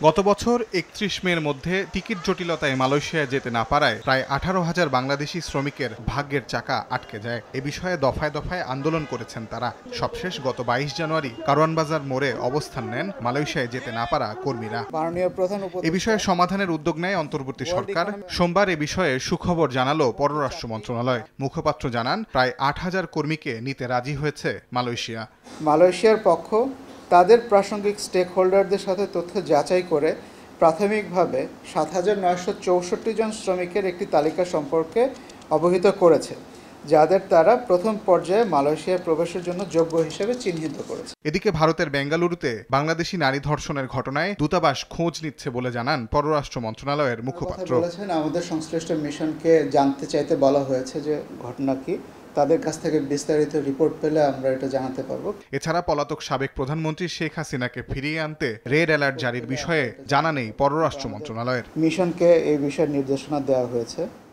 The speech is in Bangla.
গত বছর ৩১ মের মধ্যে টিকিট জটিলতায় মালয়েশিয়ায় যেতে না পারায় প্রায় 18,000 বাংলাদেশি শ্রমিকের ভাগ্যের চাকা আটকে যায়। এ বিষয়ে দফায় দফায় আন্দোলন করেছেন তারা। সবশেষ গত 22 জানুয়ারি কারওয়ান বাজার মোড়ে অবস্থান নেন মালয়েশিয়ায় যেতে না পারা কর্মীরা। এ বিষয়ে সমাধানের উদ্যোগ নেয় অন্তর্বর্তী সরকার। সোমবার এ বিষয়ে সুখবর জানালো পররাষ্ট্র মন্ত্রণালয়। মুখপাত্র জানান, প্রায় 8,000 কর্মীকে নিতে রাজি হয়েছে মালয়েশিয়া। মালয়েশিয়ার পক্ষ তাদের প্রাসঙ্গিক স্টেক হোল্ডারদের সাথে তথ্য যাচাই করে প্রাথমিকভাবে 7,964 জন শ্রমিকের একটি তালিকা সম্পর্কে অবহিত করেছে, যাদের তারা প্রথম পর্যায়ে মালয়েশিয়ায় প্রবেশের জন্য যোগ্য হিসেবে চিহ্নিত করেছে। এদিকে ভারতের বেঙ্গালুরুতে বাংলাদেশি নারী ধর্ষণের ঘটনায় দূতাবাস খোঁজ নিচ্ছে বলে জানান পররাষ্ট্র মন্ত্রণালয়ের মুখপাত্র। বলেছেন, আমাদের সংশ্লিষ্ট মিশনকে জানতে চাইতে বলা হয়েছে যে ঘটনা কি, তাদের কাছ থেকে বিস্তারিত রিপোর্ট পেলে আমরা এটা জানাতে পারবো। এছাড়া পলাতক সাবেক প্রধানমন্ত্রী শেখ হাসিনাকে ফিরিয়ে আনতে রেড অ্যালার্ট জারির বিষয়ে জানা নেই পররাষ্ট্র মন্ত্রণালয়ের। মিশনকে এই বিষয়ে নির্দেশনা দেওয়া হয়েছে।